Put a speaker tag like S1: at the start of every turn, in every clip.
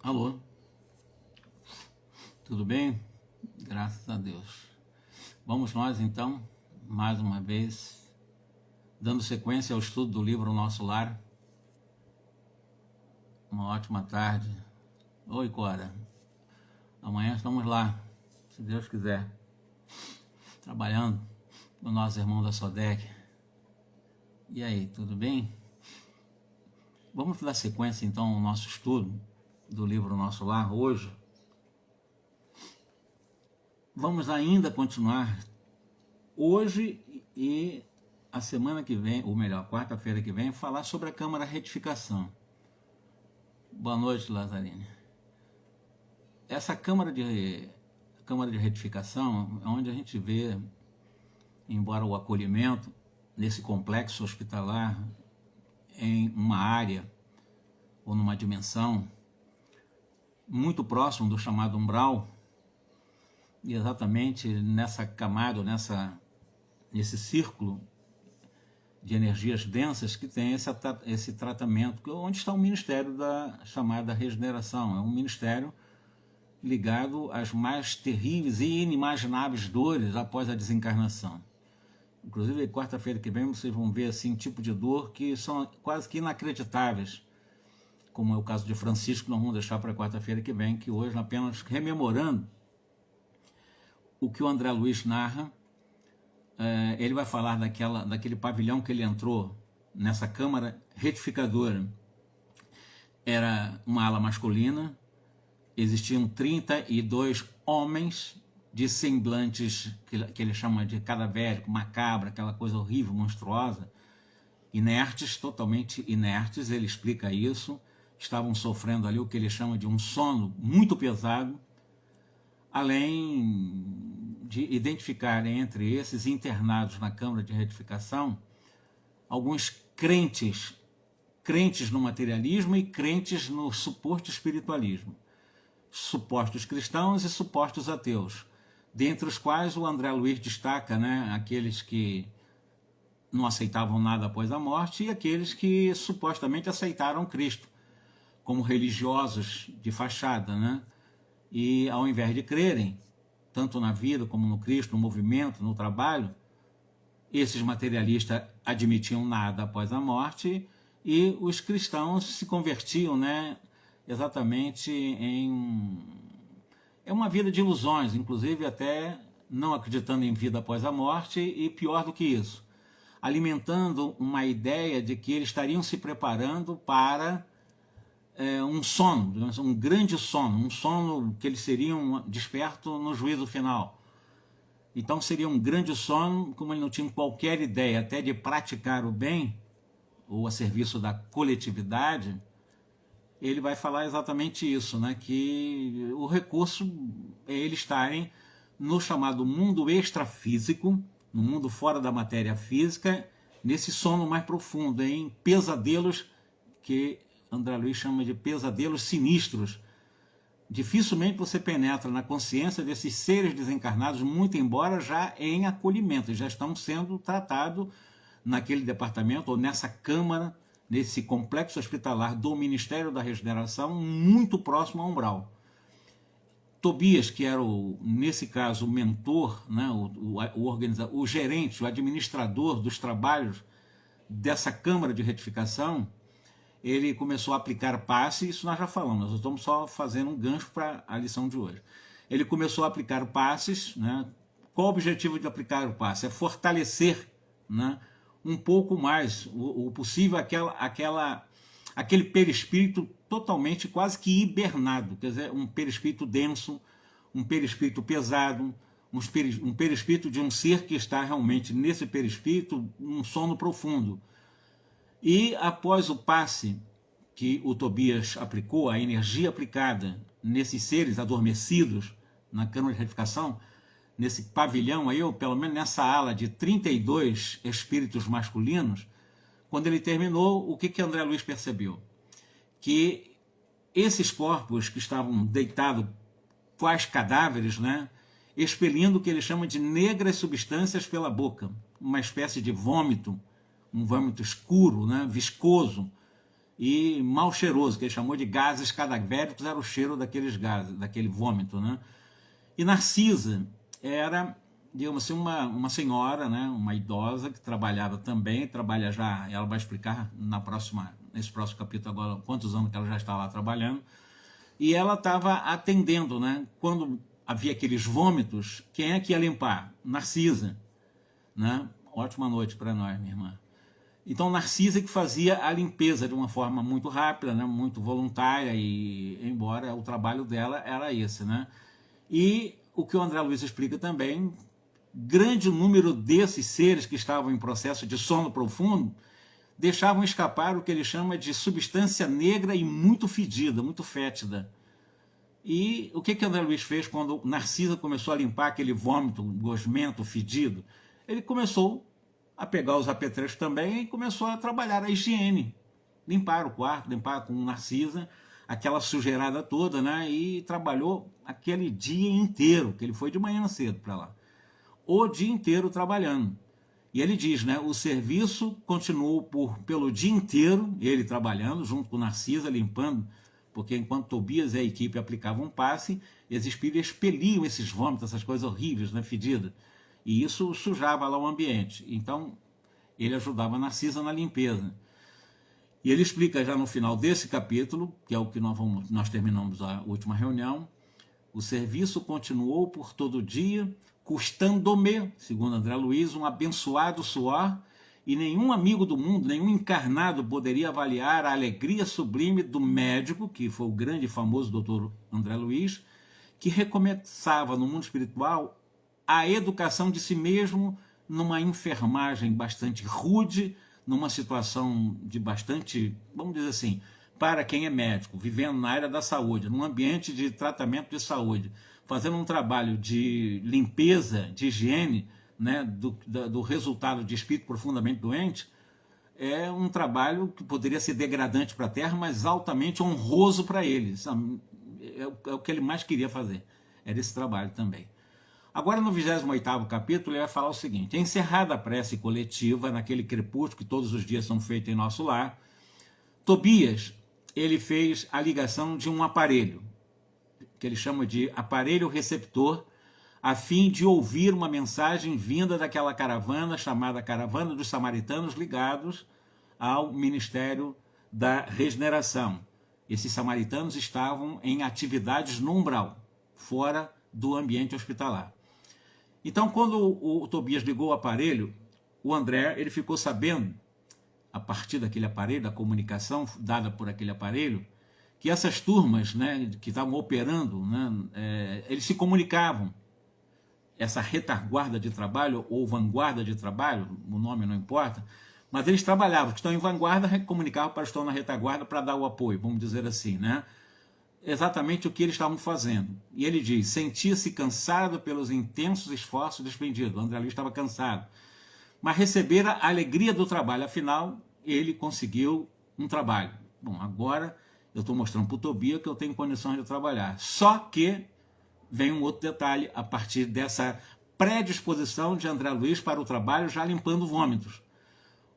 S1: Alô, tudo bem? Graças a Deus. Vamos nós então, mais uma vez, dando sequência ao estudo do livro Nosso Lar. Uma ótima tarde. Oi, Cora. Amanhã estamos lá, se Deus quiser, trabalhando com o nosso irmão da Sodec. E aí, tudo bem? Vamos dar sequência então ao nosso estudo do livro Nosso Lar hoje. Vamos ainda continuar hoje e a semana que vem, ou melhor, quarta-feira que vem, falar sobre a Câmara Retificação. Boa noite, Lazarine. Essa Câmara de Retificação é onde a gente vê, embora o acolhimento nesse complexo hospitalar em uma área ou numa dimensão muito próximo do chamado umbral, e exatamente nessa camada, nesse círculo de energias densas que tem esse tratamento, onde está o ministério da chamada regeneração. É um ministério ligado às mais terríveis e inimagináveis dores após a desencarnação. Inclusive, quarta-feira que vem, vocês vão ver assim, um tipo de dor que são quase que inacreditáveis, como é o caso de Francisco, nós vamos deixar para quarta-feira que vem, que hoje, apenas rememorando o que o André Luiz narra, ele vai falar daquele pavilhão que ele entrou nessa câmara retificadora. Era uma ala masculina, existiam 32 homens de semblantes que ele chama de cadavérico, macabra, aquela coisa horrível, monstruosa, inertes, totalmente inertes, ele explica isso, estavam sofrendo ali o que ele chama de um sono muito pesado, além de identificar entre esses internados na Câmara de Retificação alguns crentes no materialismo e crentes no suposto espiritualismo, supostos cristãos e supostos ateus, dentre os quais o André Luiz destaca, aqueles que não aceitavam nada após a morte e aqueles que supostamente aceitaram Cristo como religiosos de fachada, e ao invés de crerem, tanto na vida como no Cristo, no movimento, no trabalho, esses materialistas admitiam nada após a morte e os cristãos se convertiam, exatamente em uma vida de ilusões, inclusive até não acreditando em vida após a morte e pior do que isso, alimentando uma ideia de que eles estariam se preparando para um sono, um grande sono, um sono que eles seriam despertos no juízo final. Então seria um grande sono, como eles não tinham qualquer ideia até de praticar o bem, ou a serviço da coletividade, ele vai falar exatamente isso, que o recurso é eles estarem no chamado mundo extrafísico, no mundo fora da matéria física, nesse sono mais profundo, em pesadelos que André Luiz chama de pesadelos sinistros. Dificilmente você penetra na consciência desses seres desencarnados, muito embora já em acolhimento, já estão sendo tratados naquele departamento ou nessa câmara, nesse complexo hospitalar do Ministério da Regeneração, muito próximo ao umbral. Tobias, que era, nesse caso, o mentor, o gerente, o administrador dos trabalhos dessa câmara de retificação, ele começou a aplicar passe, isso nós já falamos, nós estamos só fazendo um gancho para a lição de hoje. Ele começou a aplicar passes, Qual o objetivo de aplicar o passe? É fortalecer, um pouco mais o possível aquele perispírito totalmente quase que hibernado, quer dizer, um perispírito denso, um perispírito pesado, um perispírito de um ser que está realmente nesse perispírito, um sono profundo. E após o passe que o Tobias aplicou, a energia aplicada nesses seres adormecidos na Câmara de Retificação, nesse pavilhão aí, ou pelo menos nessa ala de 32 espíritos masculinos, quando ele terminou, o que André Luiz percebeu? Que esses corpos que estavam deitados quais cadáveres, expelindo o que ele chama de negras substâncias pela boca, uma espécie de vômito, um vômito escuro, viscoso, e mal cheiroso, que ele chamou de gases cadavéricos, era o cheiro daqueles gases, daquele vômito, né? E Narcisa era, digamos assim, uma senhora, né, uma idosa que trabalhava também, trabalha já, ela vai explicar nesse próximo capítulo agora quantos anos que ela já está lá trabalhando, e ela estava atendendo, né? Quando havia aqueles vômitos, quem é que ia limpar? Narcisa, né? Ótima noite para nós, minha irmã. Então, Narcisa que fazia a limpeza de uma forma muito rápida, né? Muito voluntária, e embora o trabalho dela era esse, né? E o que o André Luiz explica também, grande número desses seres que estavam em processo de sono profundo deixavam escapar o que ele chama de substância negra e muito fedida, muito fétida. E o que André Luiz fez quando Narcisa começou a limpar aquele vômito gosmento, fedido? Ele começou a pegar os apetrechos também e começou a trabalhar a higiene. Limpar o quarto, limpar com Narcisa, aquela sujeirada toda, né? E trabalhou aquele dia inteiro, que ele foi de manhã cedo para lá. O dia inteiro trabalhando. E ele diz, né? O serviço continuou pelo dia inteiro, ele trabalhando, junto com Narcisa, limpando, porque enquanto Tobias e a equipe aplicavam um passe, esses espíritos expeliam esses vômitos, essas coisas horríveis, né, fedidas. E isso sujava lá o ambiente. Então, ele ajudava a Narcisa na limpeza. E ele explica já no final desse capítulo, que é o que nós terminamos a última reunião, o serviço continuou por todo o dia, custando-me, segundo André Luiz, um abençoado suor, e nenhum amigo do mundo, nenhum encarnado poderia avaliar a alegria sublime do médico, que foi o grande e famoso doutor André Luiz, que recomeçava no mundo espiritual a educação de si mesmo numa enfermagem bastante rude, numa situação de bastante, vamos dizer assim, para quem é médico, vivendo na área da saúde, num ambiente de tratamento de saúde, fazendo um trabalho de limpeza, de higiene, né, do resultado de espírito profundamente doente, é um trabalho que poderia ser degradante para a Terra, mas altamente honroso para ele. É o que ele mais queria fazer, era esse trabalho também. Agora, no 28º capítulo, ele vai falar o seguinte: encerrada a prece coletiva, naquele crepúsculo que todos os dias são feitos em nosso lar, Tobias, ele fez a ligação de um aparelho, que ele chama de aparelho receptor, a fim de ouvir uma mensagem vinda daquela caravana, chamada Caravana dos Samaritanos, ligados ao Ministério da Regeneração. Esses samaritanos estavam em atividades no umbral, fora do ambiente hospitalar. Então, quando o Tobias ligou o aparelho, o André ele ficou sabendo, a partir daquele aparelho, da comunicação dada por aquele aparelho, que essas turmas, né, que estavam operando, né, eles se comunicavam. Essa retaguarda de trabalho, ou vanguarda de trabalho, o nome não importa, mas eles trabalhavam, que estão em vanguarda, comunicavam para os que estão na retaguarda para dar o apoio, vamos dizer assim, né? Exatamente o que eles estavam fazendo. E ele diz: sentia-se cansado pelos intensos esforços despendidos. O André Luiz estava cansado, mas recebera a alegria do trabalho. Afinal, ele conseguiu um trabalho. Bom, agora eu estou mostrando para o Tobias que eu tenho condições de trabalhar. Só que vem um outro detalhe a partir dessa predisposição de André Luiz para o trabalho, já limpando vômitos.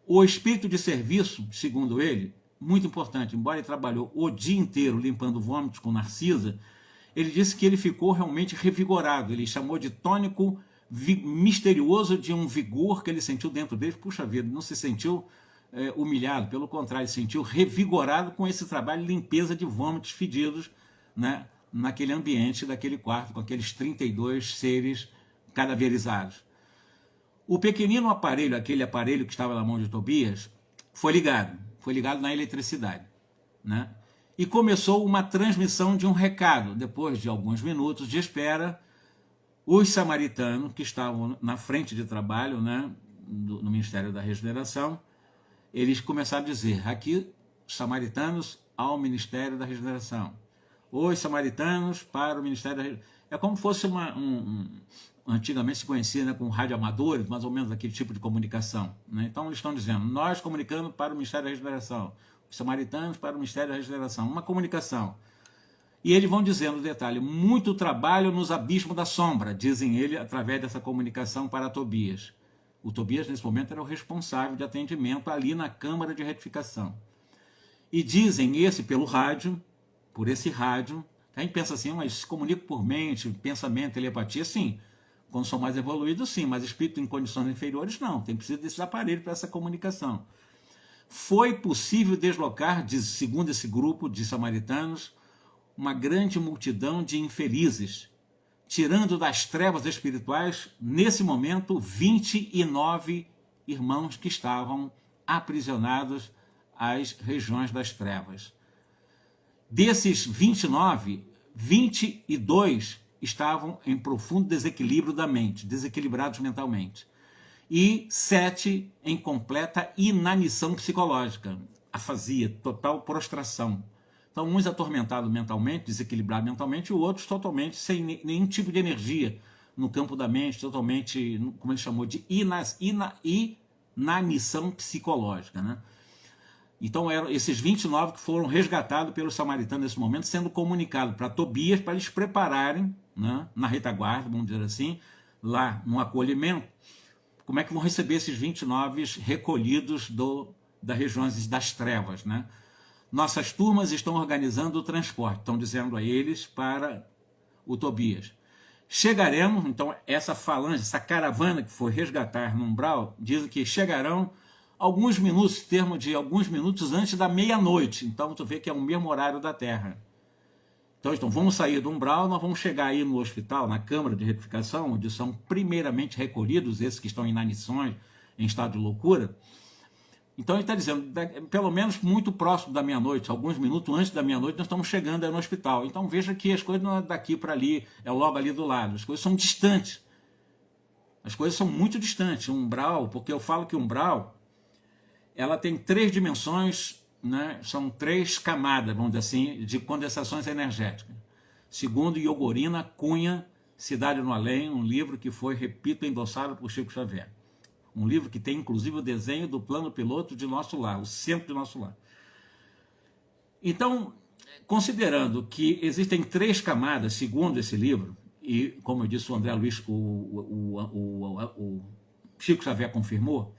S1: O espírito de serviço, segundo ele, muito importante, embora ele trabalhou o dia inteiro limpando vômitos com Narcisa, ele disse que ele ficou realmente revigorado. Ele chamou de tônico misterioso, de um vigor que ele sentiu dentro dele. Puxa vida, não se sentiu humilhado, pelo contrário, se sentiu revigorado com esse trabalho de limpeza de vômitos fedidos, né, naquele ambiente daquele quarto, com aqueles 32 seres cadaverizados. O pequenino aparelho, aquele aparelho que estava na mão de Tobias, foi ligado na eletricidade, né? E começou uma transmissão de um recado. Depois de alguns minutos de espera, os samaritanos, que estavam na frente de trabalho, né, no Ministério da Regeneração, eles começaram a dizer: aqui, samaritanos ao Ministério da Regeneração. Os samaritanos para o Ministério da Regeneração. É como se fosse antigamente se conhecia, né, com radioamadores, mais ou menos aquele tipo de comunicação, né? Então eles estão dizendo: nós comunicando para o Ministério da Regeneração, os samaritanos para o Ministério da Regeneração, uma comunicação. E eles vão dizendo, detalhe: muito trabalho nos abismos da sombra, dizem ele, através dessa comunicação para Tobias. O Tobias, nesse momento, era o responsável de atendimento ali na Câmara de Retificação. E dizem pelo rádio, por esse rádio, a gente pensa assim, mas se comunica por mente, pensamento, telepatia, sim. Quando são mais evoluídos, sim, mas espírito em condições inferiores, não. Tem precisa desses aparelhos para essa comunicação. Foi possível deslocar, segundo esse grupo de samaritanos, uma grande multidão de infelizes, tirando das trevas espirituais, nesse momento, 29 irmãos que estavam aprisionados às regiões das trevas. Desses 29, 22 estavam em profundo desequilíbrio da mente, desequilibrados mentalmente. E 7 em completa inanição psicológica, afasia, total prostração. Então, uns atormentados mentalmente, desequilibrados mentalmente, e outros totalmente sem nenhum tipo de energia no campo da mente, totalmente, como ele chamou, de inanição psicológica, né? Então, eram esses 29 que foram resgatados pelos samaritanos nesse momento, sendo comunicados para Tobias, para eles prepararem, né, na retaguarda, vamos dizer assim, lá no acolhimento, como é que vão receber esses 29 recolhidos das regiões das trevas, né? Nossas turmas estão organizando o transporte, estão dizendo a eles para o Tobias. Chegaremos, então, essa falange, essa caravana que foi resgatar no umbral, diz que chegarão alguns minutos, termo de alguns minutos antes da meia-noite. Então, tu vê que é o mesmo horário da Terra. Então, vamos sair do umbral, nós vamos chegar aí no hospital, na Câmara de Retificação, onde são primeiramente recolhidos esses que estão em inanições, em estado de loucura. Então, ele está dizendo, pelo menos muito próximo da meia-noite, alguns minutos antes da meia-noite, nós estamos chegando aí no hospital. Então, veja que as coisas não é daqui para ali, é logo ali do lado. As coisas são distantes. As coisas são muito distantes. O umbral, porque eu falo que o umbral, ela tem 3 dimensões, né? São 3 camadas, vamos dizer assim, de condensações energéticas. Segundo Yogorina Cunha, Cidade no Além, um livro que foi, repito, endossado por Chico Xavier. Um livro que tem, inclusive, o desenho do plano piloto de Nosso Lar, o centro de Nosso Lar. Então, considerando que existem 3 camadas, segundo esse livro, e, como eu disse, o André Luiz, o Chico Xavier confirmou,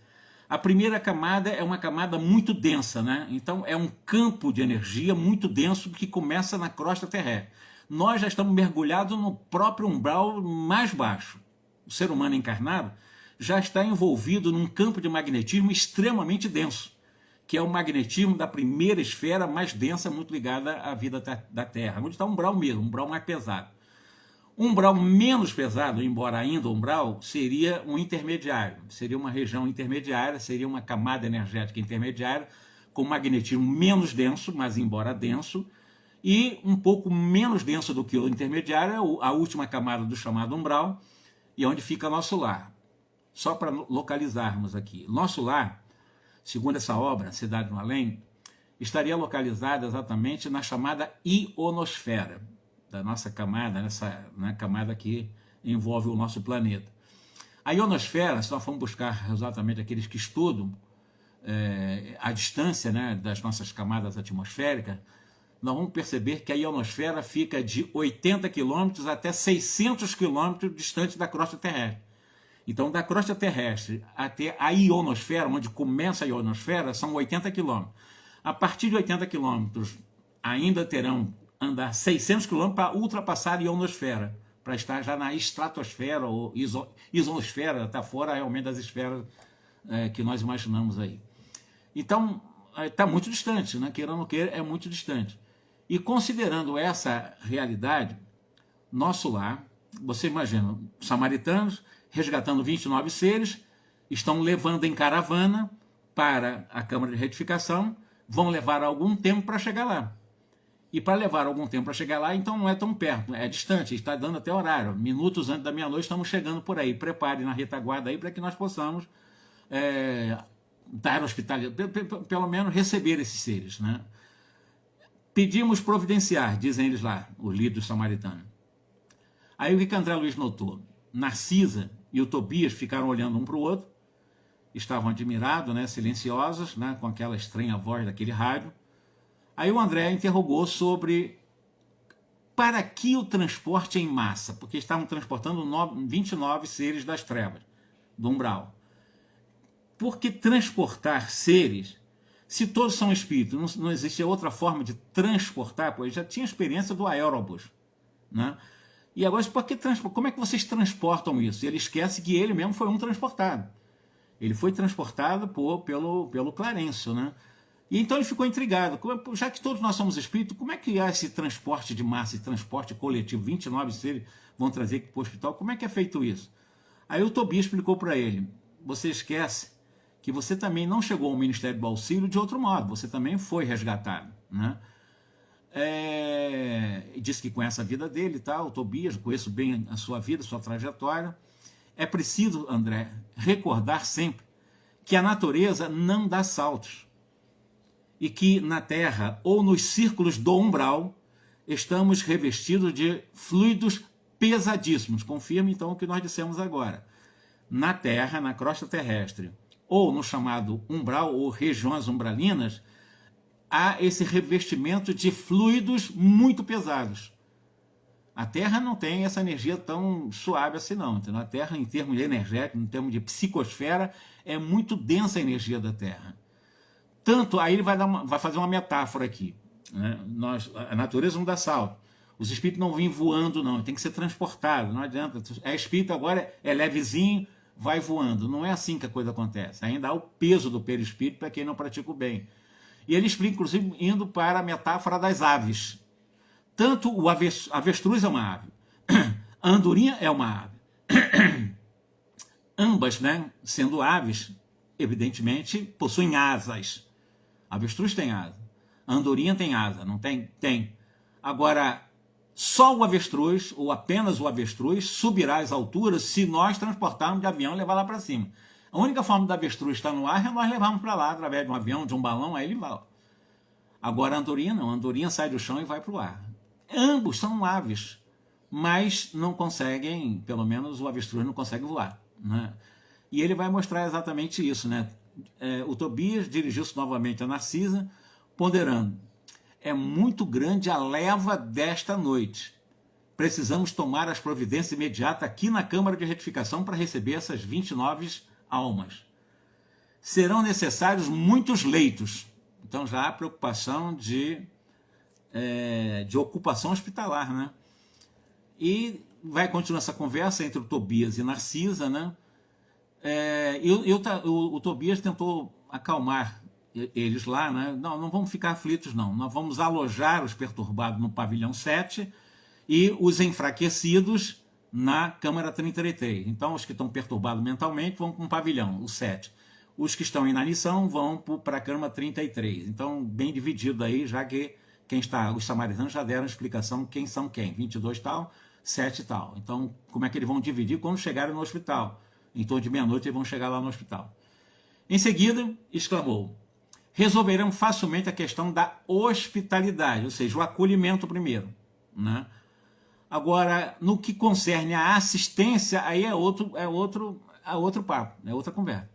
S1: a primeira camada é uma camada muito densa, né? Então, é um campo de energia muito denso que começa na crosta terrestre. Nós já estamos mergulhados no próprio umbral mais baixo. O ser humano encarnado já está envolvido num campo de magnetismo extremamente denso, que é o magnetismo da primeira esfera mais densa, muito ligada à vida da Terra, onde está o umbral mesmo, um umbral mais pesado. Um umbral menos pesado, embora ainda umbral, seria um intermediário, seria uma região intermediária, seria uma camada energética intermediária, com magnetismo menos denso, mas embora denso, e um pouco menos denso do que o intermediário, é a última camada do chamado umbral, e onde fica nosso lar. Só para localizarmos aqui. Nosso lar, segundo essa obra, Cidade no Além, estaria localizado exatamente na chamada ionosfera, da nossa camada, na camada que envolve o nosso planeta. A ionosfera, se nós formos buscar exatamente aqueles que estudam a distância, né, das nossas camadas atmosféricas, nós vamos perceber que a ionosfera fica de 80 km até 600 km distante da crosta terrestre. Então, da crosta terrestre até a ionosfera, onde começa a ionosfera, são 80 km. A partir de 80 km, ainda terão andar 600 km para ultrapassar a ionosfera, para estar já na estratosfera ou isonosfera, está fora realmente das esferas que nós imaginamos aí. Então, está muito distante, né? Queirando ou queira, é muito distante. E considerando essa realidade, nosso lar, você imagina, samaritanos resgatando 29 seres, estão levando em caravana para a Câmara de Retificação, vão levar algum tempo para chegar lá. E para levar algum tempo para chegar lá, então não é tão perto, é distante, está dando até horário. Minutos antes da meia-noite estamos chegando por aí. Prepare na retaguarda aí para que nós possamos dar hospitalidade, pelo menos receber esses seres, né? Pedimos providenciar, dizem eles lá, os líderes samaritanos. Aí o que André Luiz notou? Narcisa e o Tobias ficaram olhando um para o outro, estavam admirados, né, silenciosos, né, com aquela estranha voz daquele rádio. Aí o André interrogou sobre para que o transporte em massa, porque estavam transportando 29 seres das trevas, do umbral. Por que transportar seres Se todos são espíritos, não existe outra forma de transportar, pois já tinha experiência do aerobus, né? E agora, como é que vocês transportam isso? Ele esquece que ele mesmo foi um transportado. Ele foi transportado pelo Clarencio, né? E então ele ficou intrigado. Já que todos nós somos espíritos, como é que há esse transporte de massa, esse transporte coletivo? 29 seres vão trazer aqui para o hospital. Como é que é feito isso? Aí o Tobias explicou para ele: você esquece que você também não chegou ao Ministério do Auxílio de outro modo. Você também foi resgatado, né? Disse que conhece a vida dele e tal, o Tobias, conheço bem a sua vida, a sua trajetória. É preciso, André, recordar sempre que a natureza não dá saltos e que na Terra ou nos círculos do umbral estamos revestidos de fluidos pesadíssimos. Confirma então o que nós dissemos agora. Na Terra, na crosta terrestre, ou no chamado umbral ou regiões umbralinas, há esse revestimento de fluidos muito pesados. A Terra não tem essa energia tão suave assim não. Entendeu? A Terra, em termos de energético, em termos de psicosfera, é muito densa a energia da Terra. Tanto, aí ele vai fazer uma metáfora aqui, né? A natureza não dá salto. Os espíritos não vêm voando, não. Tem que ser transportado, não adianta. É espírito agora, é levezinho, vai voando. Não é assim que a coisa acontece. Ainda há o peso do perispírito para quem não pratica o bem. E ele explica, inclusive, indo para a metáfora das aves. Tanto o avestruz é uma ave, a andorinha é uma ave. Ambas, né, sendo aves, evidentemente, possuem asas. A avestruz tem asa. A andorinha tem asa, não tem? Tem. Agora, só o avestruz, ou apenas o avestruz, subirá às alturas se nós transportarmos de avião e levar lá para cima. A única forma do avestruz estar no ar é nós levarmos para lá, através de um avião, de um balão, aí ele vai. Agora a andorinha não. A andorinha sai do chão e vai para o ar. Ambos são aves, mas não conseguem, pelo menos o avestruz não consegue voar, né? E ele vai mostrar exatamente isso, né? O Tobias dirigiu-se novamente a Narcisa, ponderando: é muito grande a leva desta noite. Precisamos tomar as providências imediatas aqui na Câmara de Retificação para receber essas 29 almas. Serão necessários muitos leitos. Então já há preocupação de ocupação hospitalar, né? E vai continuar essa conversa entre o Tobias e Narcisa, né? O Tobias tentou acalmar eles lá, né? Não vamos ficar aflitos, não. Nós vamos alojar os perturbados no pavilhão 7 e os enfraquecidos na Câmara 33. Então, os que estão perturbados mentalmente vão para um pavilhão, o 7. Os que estão em inanição vão para a Câmara 33. Então, bem dividido aí, já que os samaritanos já deram explicação quem são quem. 22 tal, 7 tal. Então, como é que eles vão dividir quando chegarem no hospital? Em torno de meia-noite eles vão chegar lá no hospital. Em seguida, exclamou: resolverão facilmente a questão da hospitalidade, ou seja, o acolhimento primeiro, né? Agora, no que concerne a assistência, aí é outro papo, é outra conversa.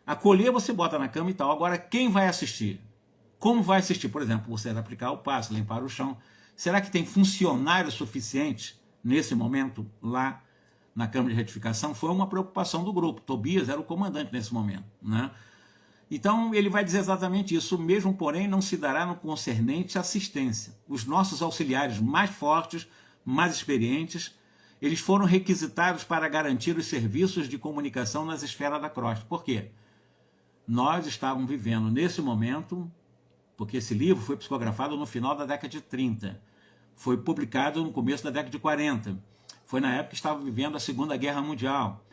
S1: Acolher você bota na cama e tal. Agora, quem vai assistir? Como vai assistir? Por exemplo, você vai aplicar o passo, limpar o chão. Será que tem funcionários suficientes nesse momento lá na Câmara de Retificação? Foi uma preocupação do grupo. Tobias era o comandante nesse momento, né? Então, ele vai dizer exatamente isso. O mesmo, porém, não se dará no concernente à assistência. Os nossos auxiliares mais fortes, mais experientes, eles foram requisitados para garantir os serviços de comunicação nas esferas da crosta. Por quê? Nós estávamos vivendo nesse momento, porque esse livro foi psicografado no final da década de 30, foi publicado no começo da década de 40, foi na época que estava vivendo a Segunda Guerra Mundial,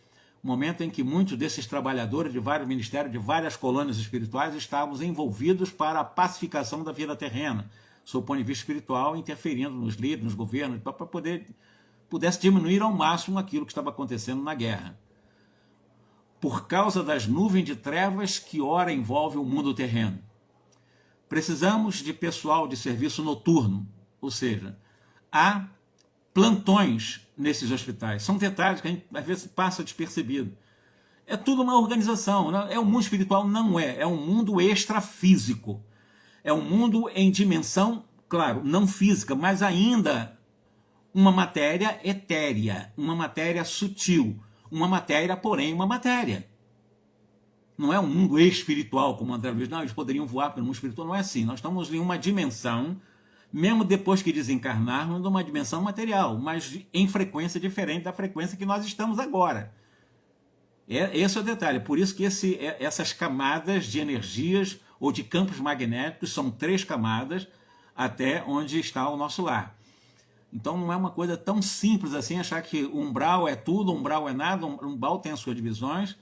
S1: momento em que muitos desses trabalhadores de vários ministérios, de várias colônias espirituais, estavam envolvidos para a pacificação da vida terrena, sob o ponto de vista espiritual, interferindo nos líderes, nos governos, para pudesse diminuir ao máximo aquilo que estava acontecendo na guerra. Por causa das nuvens de trevas que ora envolve o mundo terreno. Precisamos de pessoal de serviço noturno, ou seja, há plantões nesses hospitais. São detalhes que a gente às vezes passa despercebido. É tudo uma organização, não é? O mundo espiritual não é um mundo extrafísico. É um mundo em dimensão, claro, não física, mas ainda uma matéria etérea, uma matéria sutil, uma matéria, porém, uma matéria. não é um mundo espiritual, como o André Luiz, não, eles poderiam voar pelo mundo espiritual, não é assim. Nós estamos em uma dimensão, mesmo depois que desencarnarmos, numa dimensão material, mas em frequência diferente da frequência que nós estamos agora. Esse é o detalhe, por isso que essas camadas de energias ou de campos magnéticos são 3 camadas até onde está o nosso lar. Então não é uma coisa tão simples assim achar que umbral é tudo, umbral é nada, umbral tem as suas divisões,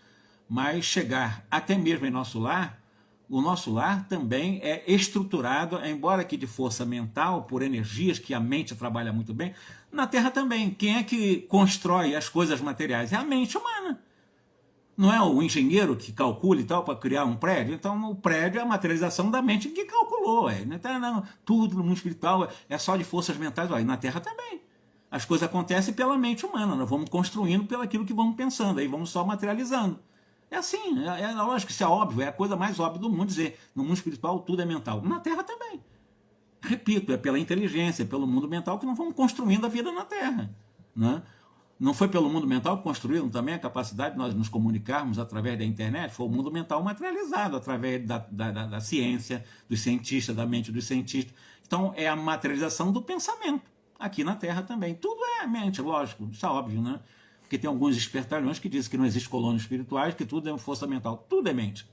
S1: mas chegar até mesmo em nosso lar, o nosso lar também é estruturado, embora que de força mental, por energias que a mente trabalha muito bem, na Terra também. Quem é que constrói as coisas materiais? É a mente humana. Não é o engenheiro que calcula e tal para criar um prédio? Então o prédio é a materialização da mente que calculou. Não, tudo no mundo espiritual é só de forças mentais. E na Terra também. As coisas acontecem pela mente humana. Nós vamos construindo pelo aquilo que vamos pensando. Aí vamos só materializando. É assim, lógico, isso é óbvio. É a coisa mais óbvia do mundo dizer. No mundo espiritual tudo é mental. Na Terra também. Repito, é pela inteligência, pelo mundo mental que nós vamos construindo a vida na Terra. Né? Não foi pelo mundo mental que construíram também a capacidade de nós nos comunicarmos através da internet? Foi o mundo mental materializado através da ciência, dos cientistas, da mente dos cientistas. Então, é a materialização do pensamento, aqui na Terra também. Tudo é mente, lógico, isso é óbvio, né? Porque tem alguns espertalhões que dizem que não existe colônias espirituais, que tudo é força mental. Tudo é mente.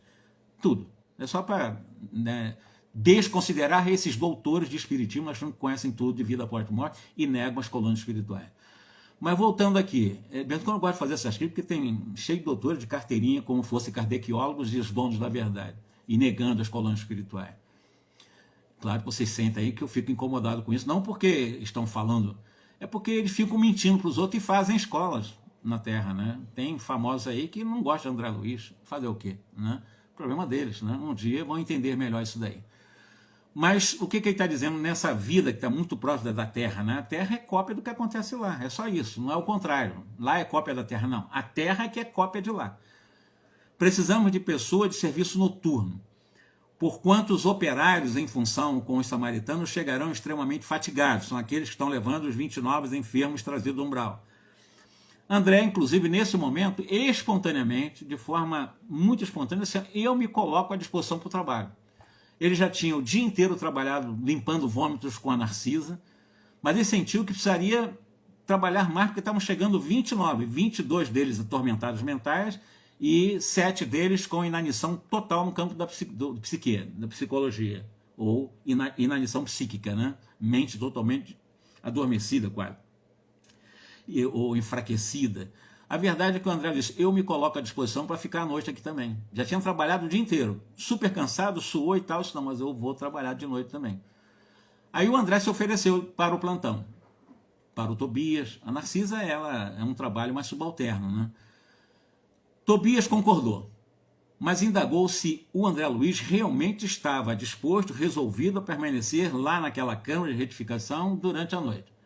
S1: Tudo. É só para desconsiderar esses doutores de espiritismo, achando que conhecem tudo de vida após a morte e negam as colônias espirituais. Mas voltando aqui, mesmo que eu não gosto de fazer essas críticas, porque tem cheio de doutores de carteirinha, como fossem kardeciólogos e os donos da verdade, e negando as colônias espirituais. Claro que vocês sentem aí que eu fico incomodado com isso, não porque estão falando, é porque eles ficam mentindo para os outros e fazem escolas na Terra, né? Tem famosos aí que não gostam de André Luiz, fazer o quê? Né? Problema deles, né? Um dia vão entender melhor isso daí. Mas o que ele está dizendo nessa vida que está muito próxima da Terra, né? A Terra é cópia do que acontece lá, é só isso, não é o contrário. Lá é cópia da Terra, não. A Terra é que é cópia de lá. Precisamos de pessoas de serviço noturno, porquanto os operários em função com os samaritanos chegarão extremamente fatigados, são aqueles que estão levando os 29 enfermos trazidos do umbral. André, inclusive, nesse momento, espontaneamente, de forma muito espontânea, disse, eu me coloco à disposição para o trabalho. Ele já tinha o dia inteiro trabalhado limpando vômitos com a Narcisa, mas ele sentiu que precisaria trabalhar mais, porque estavam chegando 29, 22 deles atormentados mentais e 7 deles com inanição total no campo da psicologia, ou inanição psíquica, né? Mente totalmente adormecida quase, ou enfraquecida. A verdade é que o André disse, eu me coloco à disposição para ficar à noite aqui também. Já tinha trabalhado o dia inteiro, super cansado, suou e tal, disse, não, mas eu vou trabalhar de noite também. Aí o André se ofereceu para o plantão, para o Tobias. A Narcisa, ela é um trabalho mais subalterno, né? Tobias concordou, mas indagou se o André Luiz realmente estava disposto, resolvido a permanecer lá naquela câmara de retificação durante a noite.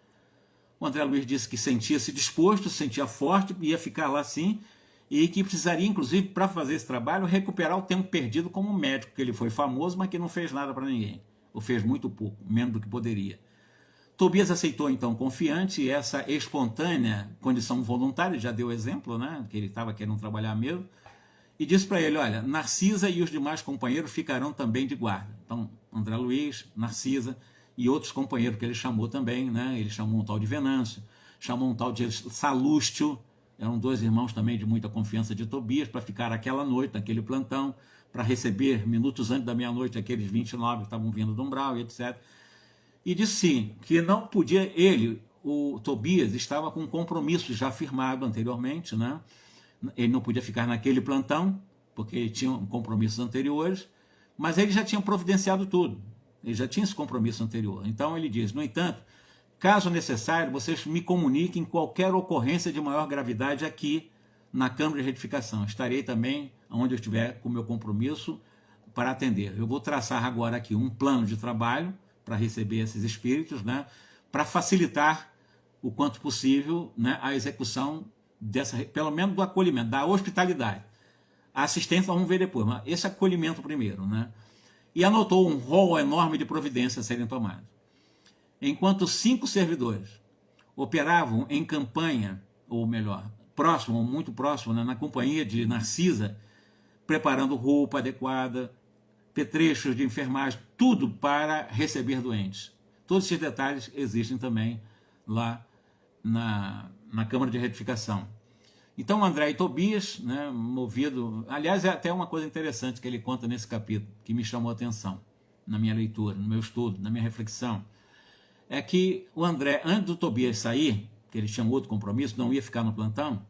S1: O André Luiz disse que sentia-se disposto, se sentia forte, ia ficar lá sim, e que precisaria, inclusive, para fazer esse trabalho, recuperar o tempo perdido como médico, que ele foi famoso, mas que não fez nada para ninguém, ou fez muito pouco, menos do que poderia. Tobias aceitou, então, confiante, essa espontânea condição voluntária, já deu exemplo, né, que ele estava querendo trabalhar mesmo, e disse para ele, olha, Narcisa e os demais companheiros ficarão também de guarda. Então, André Luiz, Narcisa e outros companheiros que ele chamou também, né? Ele chamou um tal de Venâncio, chamou um tal de Salústio, eram 2 irmãos também de muita confiança de Tobias, para ficar aquela noite, naquele plantão, para receber, minutos antes da meia-noite, aqueles 29 que estavam vindo do umbral, e etc. E disse sim, que não podia, o Tobias, estava com um compromisso já firmado anteriormente, né? Ele não podia ficar naquele plantão, porque ele tinha compromissos anteriores, mas ele já tinha providenciado tudo. Ele já tinha esse compromisso anterior. Então ele diz, no entanto, caso necessário, vocês me comuniquem qualquer ocorrência de maior gravidade aqui na Câmara de Retificação. Estarei também onde eu estiver com o meu compromisso para atender. Eu vou traçar agora aqui um plano de trabalho para receber esses espíritos, né, para facilitar o quanto possível, né, a execução dessa, pelo menos do acolhimento, da hospitalidade. A assistência vamos ver depois, mas esse acolhimento primeiro, né? E anotou um rol enorme de providências a serem tomadas. Enquanto 5 servidores operavam em campanha, ou melhor, próximo, ou muito próximo, né, na companhia de Narcisa, preparando roupa adequada, petrechos de enfermagem, tudo para receber doentes. Todos esses detalhes existem também lá na Câmara de Retificação. Então, André e Tobias, né, movido... Aliás, é até uma coisa interessante que ele conta nesse capítulo, que me chamou a atenção na minha leitura, no meu estudo, na minha reflexão, é que o André, antes do Tobias sair, que eles tinham outro compromisso, não ia ficar no plantão,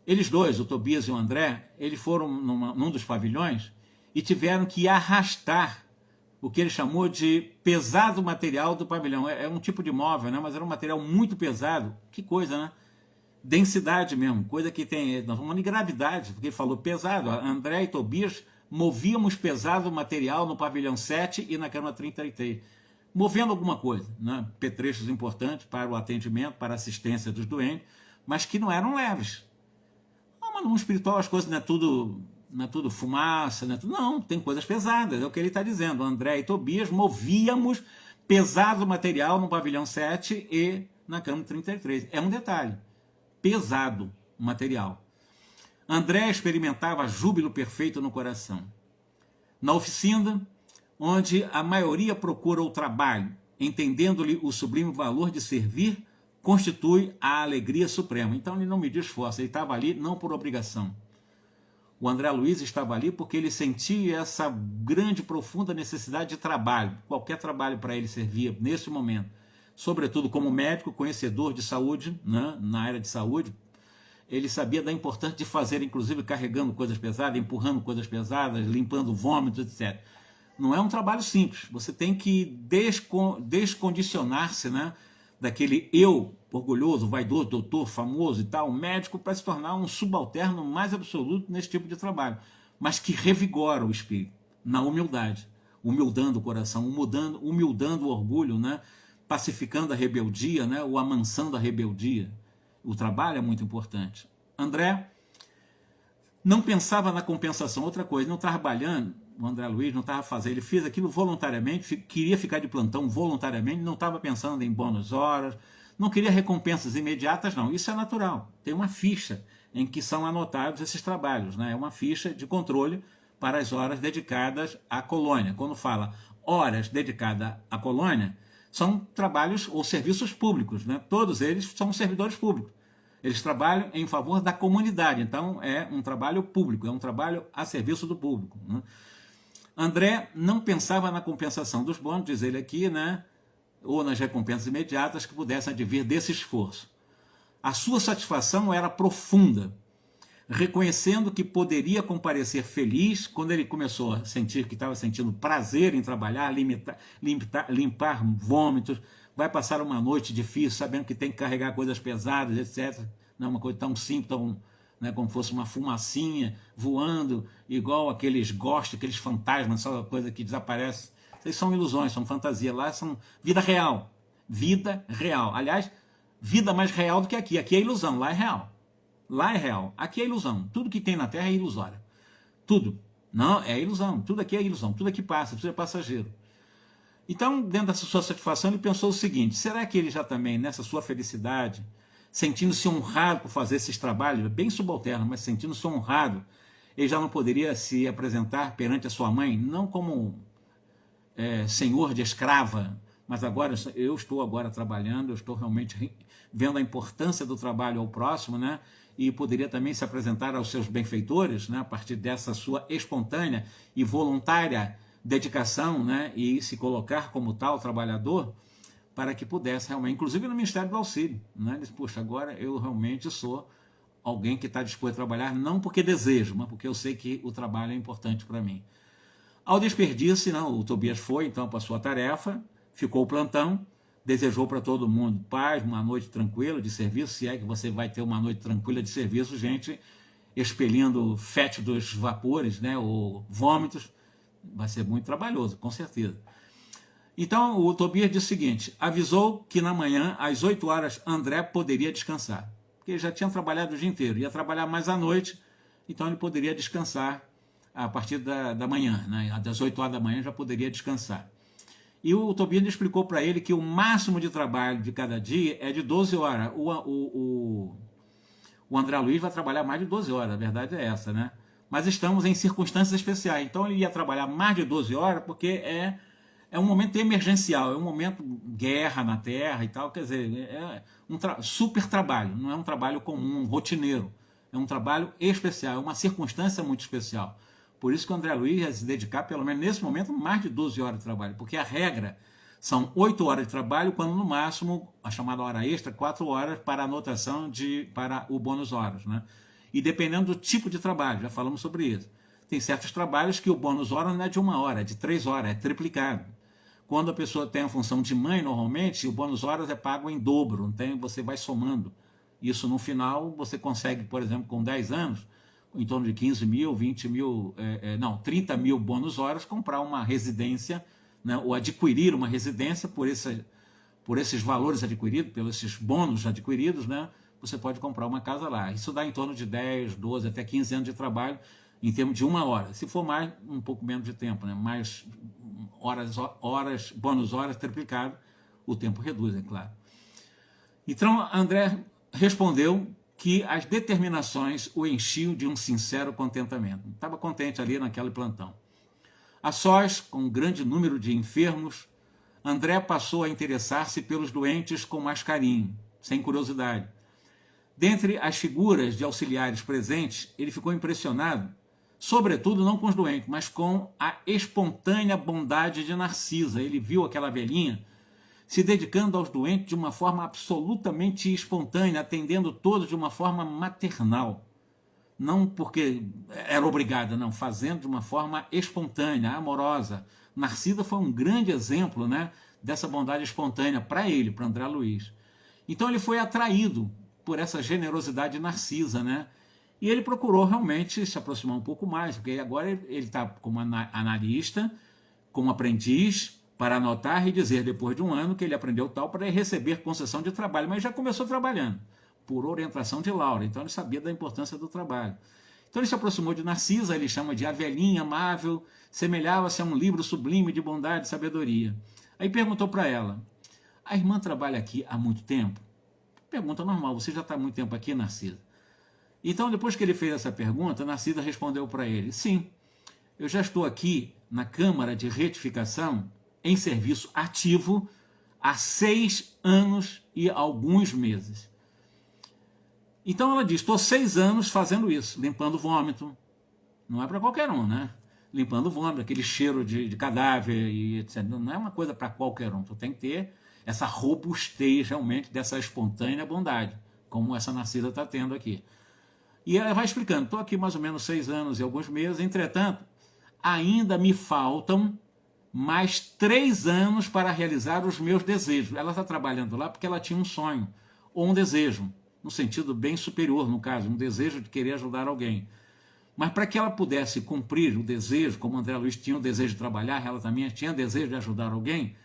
S1: eles dois, o Tobias e o André, eles foram num dos pavilhões e tiveram que arrastar o que ele chamou de pesado material do pavilhão. É um tipo de móvel, né? Mas era um material muito pesado. Que coisa, né? Densidade mesmo, coisa que tem... Nós vamos de gravidade, porque ele falou pesado. André e Tobias movíamos pesado material no pavilhão 7 e na cama 33. Movendo alguma coisa, né? Petrechos importantes para o atendimento, para a assistência dos doentes, mas que não eram leves. Mas no espiritual as coisas não é tudo fumaça, não, tem coisas pesadas, é o que ele está dizendo. André e Tobias movíamos pesado material no pavilhão 7 e na cama 33. É um detalhe, pesado material. André experimentava júbilo perfeito no coração. Na oficina, onde a maioria procura o trabalho, entendendo-lhe o sublime valor de servir, constitui a alegria suprema. Então ele não mediu esforço, ele estava ali não por obrigação. O André Luiz estava ali porque ele sentia essa grande, profunda necessidade de trabalho. Qualquer trabalho para ele servia nesse momento. Sobretudo como médico, conhecedor de saúde, né, na área de saúde, ele sabia da importância de fazer, inclusive carregando coisas pesadas, empurrando coisas pesadas, limpando vômitos, etc. Não é um trabalho simples. Você tem que descondicionar-se, né, daquele eu orgulhoso, vaidoso, doutor, famoso e tal, médico, para se tornar um subalterno mais absoluto nesse tipo de trabalho, mas que revigora o espírito, na humildade, humildando o coração, humildando o orgulho, né? Pacificando a rebeldia, né? Ou amansando a rebeldia. O trabalho é muito importante. André não pensava na compensação, outra coisa, não trabalhando, o André Luiz não estava fazendo, ele fez aquilo voluntariamente, queria ficar de plantão voluntariamente, não estava pensando em bônus horas, não queria recompensas imediatas, não, isso é natural. Tem uma ficha em que são anotados esses trabalhos, né? É uma ficha de controle para as horas dedicadas à colônia. Quando fala horas dedicadas à colônia, são trabalhos ou serviços públicos, né? Todos eles são servidores públicos. Eles trabalham em favor da comunidade, então é um trabalho público, é um trabalho a serviço do público, né? André não pensava na compensação dos bônus, diz ele aqui, né? Ou nas recompensas imediatas que pudessem advir desse esforço. A sua satisfação era profunda, reconhecendo que poderia comparecer feliz quando ele começou a sentir que estava sentindo prazer em trabalhar, limpar vômitos, vai passar uma noite difícil, sabendo que tem que carregar coisas pesadas, etc. Não é uma coisa tão simples, tão, né, como fosse uma fumacinha voando, igual aqueles gostos, aqueles fantasmas, só coisa que desaparece. Isso são ilusões, são fantasia. Lá são vida real. Vida real. Aliás, vida mais real do que aqui. Aqui é ilusão, lá é real. Lá é real. Aqui é ilusão. Tudo que tem na Terra é ilusório. Tudo. Não, é ilusão. Tudo aqui é ilusão. Tudo aqui passa, tudo é passageiro. Então, dentro dessa sua satisfação, ele pensou o seguinte: será que ele já também, nessa sua felicidade, sentindo-se honrado por fazer esses trabalhos, bem subalterno, mas sentindo-se honrado, ele já não poderia se apresentar perante a sua mãe, não como senhor de escrava, mas agora eu estou agora trabalhando, eu estou realmente vendo a importância do trabalho ao próximo, né? E poderia também se apresentar aos seus benfeitores, né? A partir dessa sua espontânea e voluntária dedicação, né? E se colocar como tal trabalhador, para que pudesse realmente, inclusive no Ministério do Auxílio, né? Ele disse, puxa, agora eu realmente sou alguém que está disposto a trabalhar, não porque desejo, mas porque eu sei que o trabalho é importante para mim. Ao despedir-se, o Tobias foi então para a sua tarefa, ficou o plantão, desejou para todo mundo paz, uma noite tranquila de serviço, se é que você vai ter uma noite tranquila de serviço, gente expelindo fétidos vapores, né, ou vômitos, vai ser muito trabalhoso, com certeza. Então o Tobias disse o seguinte, avisou que na manhã, às 8 horas, André poderia descansar, porque ele já tinha trabalhado o dia inteiro, ia trabalhar mais à noite, então ele poderia descansar a partir da manhã, né? Das 8 horas da manhã já poderia descansar. E o Tobias explicou para ele que o máximo de trabalho de cada dia é de 12 horas. O André Luiz vai trabalhar mais de 12 horas, a verdade é essa, né? mas estamos em circunstâncias especiais. Então ele ia trabalhar mais de 12 horas porque é um momento emergencial, é um momento guerra na Terra e tal, quer dizer, é um super trabalho, não é um trabalho comum, rotineiro, é um trabalho especial, é uma circunstância muito especial. Por isso que o André Luiz ia se dedicar, pelo menos nesse momento, mais de 12 horas de trabalho, porque a regra são 8 horas de trabalho, quando no máximo, a chamada hora extra, 4 horas para anotação para o bônus horas, né? E dependendo do tipo de trabalho, já falamos sobre isso. Tem certos trabalhos que o bônus hora não é de 1 hora, é de 3 horas, é triplicado. Quando a pessoa tem a função de mãe, normalmente, o bônus horas é pago em dobro, então você vai somando. Isso no final, você consegue, por exemplo, com 10 anos, em torno de 15 mil, 20 mil, 30 mil bônus horas, comprar uma residência, né, ou adquirir uma residência por esses valores adquiridos, pelos esses bônus adquiridos, né, você pode comprar uma casa lá. Isso dá em torno de 10, 12, até 15 anos de trabalho, em termos de 1 hora. Se for mais, um pouco menos de tempo, né, mais horas, bônus horas triplicado, o tempo reduz, é claro. Então, André respondeu que as determinações o enchiam de um sincero contentamento. Estava contente ali naquele plantão. A sós, com um grande número de enfermos, André passou a interessar-se pelos doentes com mais carinho, sem curiosidade. Dentre as figuras de auxiliares presentes, ele ficou impressionado, sobretudo não com os doentes, mas com a espontânea bondade de Narcisa. Ele viu aquela velhinha se dedicando aos doentes de uma forma absolutamente espontânea, atendendo todos de uma forma maternal. Não porque era obrigada, não, fazendo de uma forma espontânea, amorosa. Narcisa foi um grande exemplo, né, dessa bondade espontânea para ele, para André Luiz. Então ele foi atraído por essa generosidade de Narcisa, né? E ele procurou realmente se aproximar um pouco mais, porque agora ele está como analista, como aprendiz, para anotar e dizer depois de 1 ano que ele aprendeu tal para receber concessão de trabalho, mas já começou trabalhando, por orientação de Laura, então ele sabia da importância do trabalho. Então ele se aproximou de Narcisa, ele chama de a velhinha amável, semelhava-se a um livro sublime de bondade e sabedoria. Aí perguntou para ela, a irmã trabalha aqui há muito tempo? Pergunta normal, você já está há muito tempo aqui, Narcisa? Então, depois que ele fez essa pergunta, Narcisa respondeu para ele, sim, eu já estou aqui na Câmara de Retificação em serviço ativo há 6 anos e alguns meses. Então ela diz, estou 6 anos fazendo isso, limpando vômito. Não é para qualquer um, né? Limpando vômito, aquele cheiro de cadáver e etc. Não é uma coisa para qualquer um. Tu tem que ter essa robustez realmente dessa espontânea bondade, como essa Narcisa está tendo aqui. E ela vai explicando, estou aqui mais ou menos 6 anos e alguns meses, entretanto, ainda me faltam mais 3 anos para realizar os meus desejos. Ela está trabalhando lá porque ela tinha um sonho, ou um desejo, no sentido bem superior, no caso, um desejo de querer ajudar alguém. Mas para que ela pudesse cumprir o desejo, como André Luiz tinha o desejo de trabalhar, ela também tinha o desejo de ajudar alguém,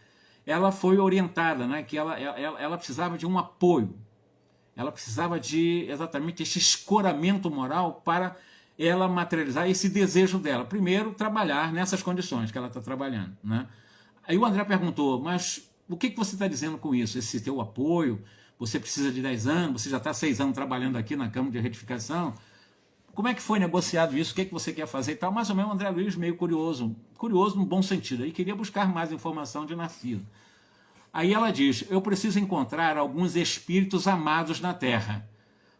S1: ela foi orientada, né, que ela precisava de um apoio, ela precisava de exatamente esse escoramento moral para ela materializar esse desejo dela. Primeiro, trabalhar nessas condições que ela está trabalhando, né? Aí o André perguntou, mas o que você está dizendo com isso? Esse teu apoio, você precisa de 10 anos, você já está 6 anos trabalhando aqui na Câmara de Retificação, como é que foi negociado isso, o que você quer fazer e tal? Mais ou menos o André Luiz meio curioso no bom sentido, aí queria buscar mais informação de Narcisa. Aí ela diz, eu preciso encontrar alguns espíritos amados na Terra,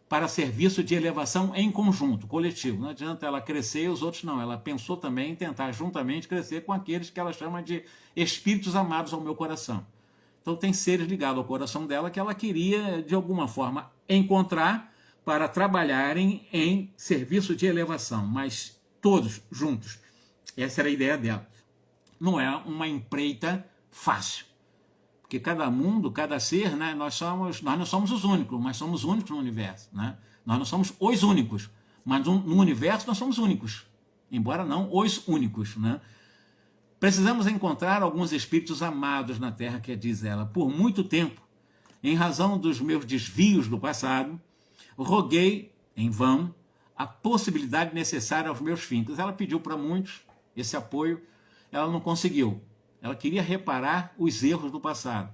S1: para serviço de elevação em conjunto, coletivo. Não adianta ela crescer e os outros não. Ela pensou também em tentar juntamente crescer com aqueles que ela chama de espíritos amados ao meu coração. Então tem seres ligados ao coração dela que ela queria, de alguma forma, encontrar para trabalharem em serviço de elevação, mas todos juntos. Essa era a ideia dela. Não é uma empreita fácil. Porque cada mundo, cada ser, né, nós não somos os únicos, mas somos únicos no universo. Né? Nós não somos os únicos, mas no universo nós somos únicos, embora não os únicos. Né? Precisamos encontrar alguns espíritos amados na Terra, que diz ela, por muito tempo, em razão dos meus desvios do passado, roguei, em vão, a possibilidade necessária aos meus fins. Ela pediu para muitos esse apoio, ela não conseguiu. Ela queria reparar os erros do passado.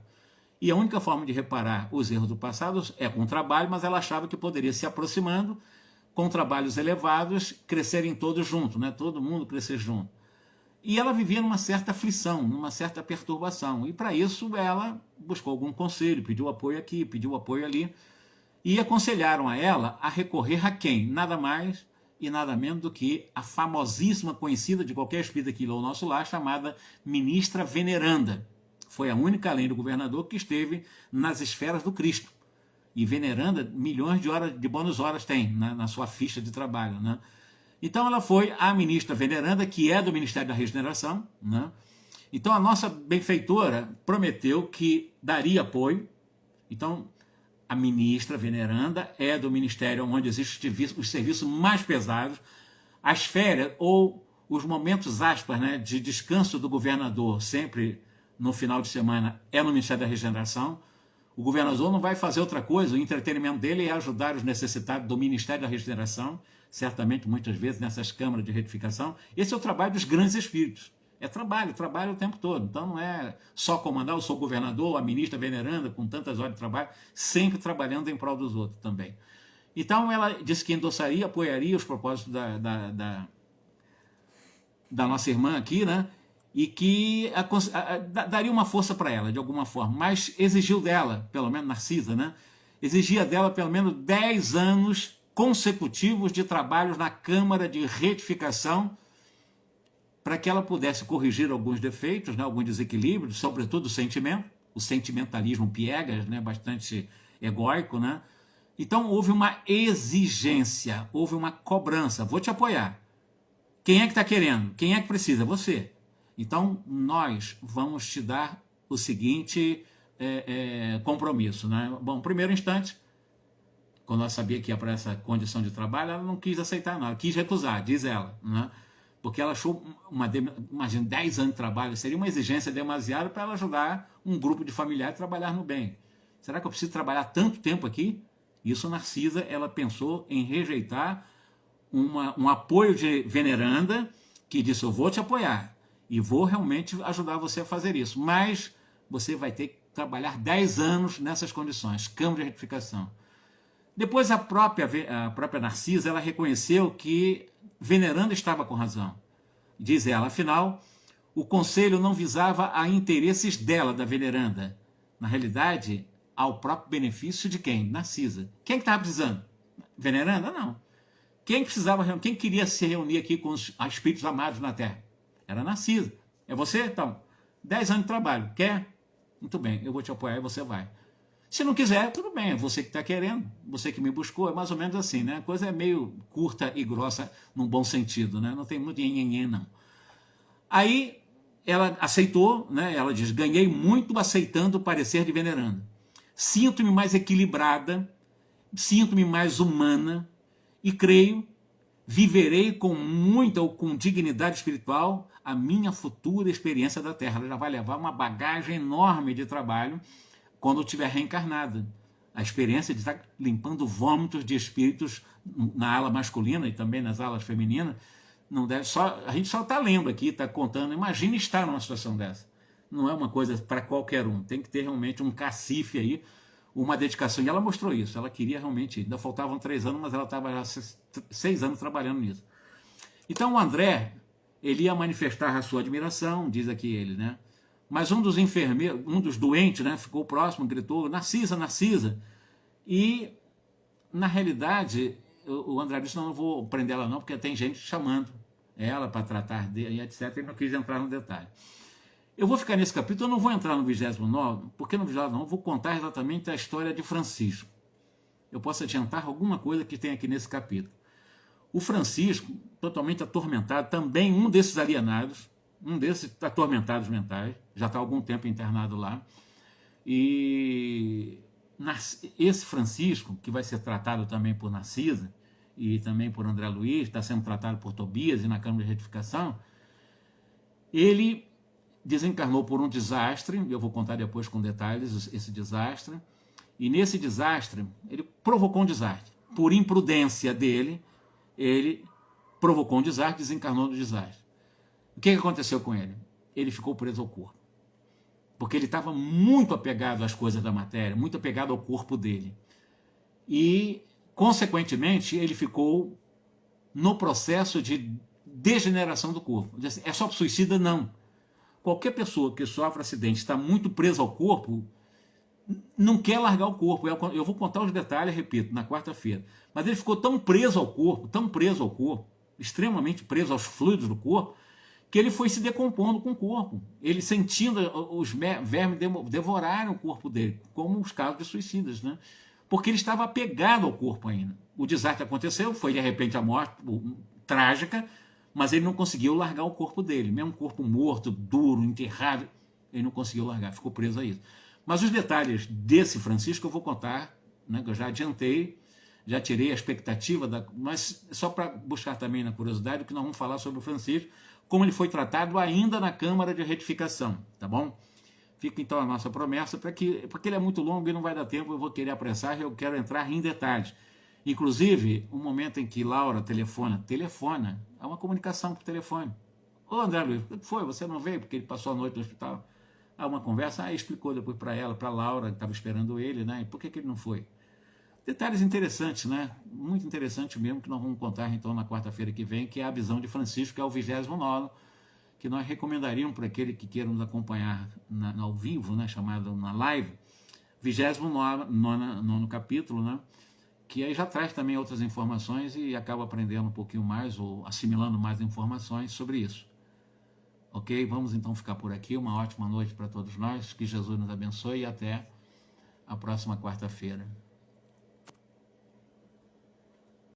S1: E a única forma de reparar os erros do passado é com trabalho, mas ela achava que poderia se aproximando com trabalhos elevados, crescerem todos juntos, né? Todo mundo crescer junto. E ela vivia numa certa aflição, numa certa perturbação. E para isso ela buscou algum conselho, pediu apoio aqui, pediu apoio ali. E aconselharam a ela a recorrer a quem? Nada mais e nada menos do que a famosíssima, conhecida de qualquer espírita que leu o nosso lar, chamada Ministra Veneranda. Foi a única, além do governador, que esteve nas esferas do Cristo. E Veneranda, milhões de horas, de bônus horas tem, né, na sua ficha de trabalho, né? Então ela foi a ministra Veneranda, que é do Ministério da Regeneração, né? Então a nossa benfeitora prometeu que daria apoio. Então a ministra Veneranda é do ministério onde existem os serviços mais pesados, as férias ou os momentos aspas, né, de descanso do governador, sempre no final de semana, é no Ministério da Regeneração. O governador não vai fazer outra coisa, o entretenimento dele é ajudar os necessitados do Ministério da Regeneração, certamente muitas vezes nessas câmaras de retificação. Esse é o trabalho dos grandes espíritos. É trabalho o tempo todo. Então não é só comandar, eu sou governador, a ministra Veneranda, com tantas horas de trabalho, sempre trabalhando em prol dos outros também. Então ela disse que endossaria, apoiaria os propósitos da nossa irmã aqui, né? E que daria uma força para ela, de alguma forma, mas exigiu dela, pelo menos Narcisa, né? Exigia dela pelo menos 10 anos consecutivos de trabalhos na Câmara de Retificação, para que ela pudesse corrigir alguns defeitos, né, alguns desequilíbrios, sobretudo o sentimento, o sentimentalismo piegas, né, bastante egóico, né? Então houve uma exigência, houve uma cobrança. Vou te apoiar. Quem é que está querendo? Quem é que precisa? Você. Então nós vamos te dar o seguinte compromisso, né? Bom, primeiro instante, quando ela sabia que ia para essa condição de trabalho, ela não quis aceitar nada, quis recusar, diz ela, né? Porque ela achou, imagina, 10 anos de trabalho, seria uma exigência demasiada para ela ajudar um grupo de familiares a trabalhar no bem. Será que eu preciso trabalhar tanto tempo aqui? Isso Narcisa, ela pensou em rejeitar um apoio de Veneranda, que disse, eu vou te apoiar, e vou realmente ajudar você a fazer isso, mas você vai ter que trabalhar 10 anos nessas condições, campo de retificação. Depois a própria Narcisa, ela reconheceu que Veneranda estava com razão. Diz ela, afinal, o conselho não visava a interesses dela, da Veneranda. Na realidade, ao próprio benefício de quem? Narcisa. Quem estava precisando? Veneranda? Não. Quem precisava, quem queria se reunir aqui com os espíritos amados na Terra? Era Narcisa. É você? Então, 10 anos de trabalho. Quer? Muito bem, eu vou te apoiar e você vai. Se não quiser, tudo bem, é você que está querendo, você que me buscou, é mais ou menos assim, né? A coisa é meio curta e grossa, num bom sentido, né? Não tem muito nhenhenhen, não. Aí ela aceitou, né? Ela diz, ganhei muito aceitando o parecer de Veneranda. Sinto-me mais equilibrada, sinto-me mais humana e creio, viverei com muita ou com dignidade espiritual a minha futura experiência da Terra. Ela já vai levar uma bagagem enorme de trabalho quando estiver reencarnada. A experiência de estar limpando vômitos de espíritos na ala masculina e também nas alas femininas, não deve a gente só está lendo aqui, está contando. Imagine estar numa situação dessa. Não é uma coisa para qualquer um. Tem que ter realmente um cacife aí, uma dedicação. E ela mostrou isso. Ela queria realmente, ainda faltavam 3 anos, mas ela estava já 6 anos trabalhando nisso. Então o André, ele ia manifestar a sua admiração, diz aqui ele, né? Mas um dos enfermeiros, um dos doentes, né, ficou próximo, gritou, Narcisa, Narcisa. E, na realidade, o André disse, não vou prender ela não, porque tem gente chamando ela para tratar dele, etc. Ele não quis entrar no detalhe. Eu vou ficar nesse capítulo, eu não vou entrar no 29º, porque no 29º eu vou contar exatamente a história de Francisco. Eu posso adiantar alguma coisa que tem aqui nesse capítulo. O Francisco, totalmente atormentado, também um desses alienados, um desses atormentados mentais, já está há algum tempo internado lá, e esse Francisco, que vai ser tratado também por Narcisa, e também por André Luiz, está sendo tratado por Tobias e na Câmara de Retificação, ele desencarnou por um desastre, eu vou contar depois com detalhes esse desastre, e nesse desastre, ele provocou um desastre, por imprudência dele, ele provocou um desastre, desencarnou no desastre. O que aconteceu com ele? Ele ficou preso ao corpo. Porque ele estava muito apegado às coisas da matéria, muito apegado ao corpo dele. E Consequentemente, ele ficou no processo de degeneração do corpo. É só para suicida? Não. Qualquer pessoa que sofre acidente, está muito presa ao corpo, não quer largar o corpo. Eu vou contar os detalhes, repito, na quarta-feira. Mas ele ficou tão preso ao corpo, extremamente preso aos fluidos do corpo, que ele foi se decompondo com o corpo. Ele sentindo os vermes devorarem o corpo dele, como os casos de suicidas, né? Porque ele estava apegado ao corpo ainda. O desastre aconteceu, foi de repente a morte trágica, mas ele não conseguiu largar o corpo dele. Mesmo um corpo morto, duro, enterrado, ele não conseguiu largar, ficou preso a isso. Mas os detalhes desse Francisco eu vou contar, né, que eu já adiantei, já tirei a expectativa, mas só para buscar também na curiosidade o que nós vamos falar sobre o Francisco, como ele foi tratado ainda na Câmara de Retificação, tá bom? Fica então a nossa promessa, porque ele é muito longo e não vai dar tempo, eu vou querer apressar e eu quero entrar em detalhes. Inclusive, um momento em que Laura telefona, é uma comunicação por telefone. Ô André Luiz, o que foi? Você não veio porque ele passou a noite no hospital? Há uma conversa, explicou depois para ela, para Laura, que estava esperando ele, né? E por que ele não foi? Detalhes interessantes, né? Muito interessante mesmo, que nós vamos contar então na quarta-feira que vem, que é a visão de Francisco, que é o 29º, que nós recomendaríamos para aquele que queira nos acompanhar ao vivo, né, chamado na live, 29º capítulo, né, que aí já traz também outras informações e acaba aprendendo um pouquinho mais ou assimilando mais informações sobre isso. Ok? Vamos então ficar por aqui. Uma ótima noite para todos nós. Que Jesus nos abençoe e até a próxima quarta-feira.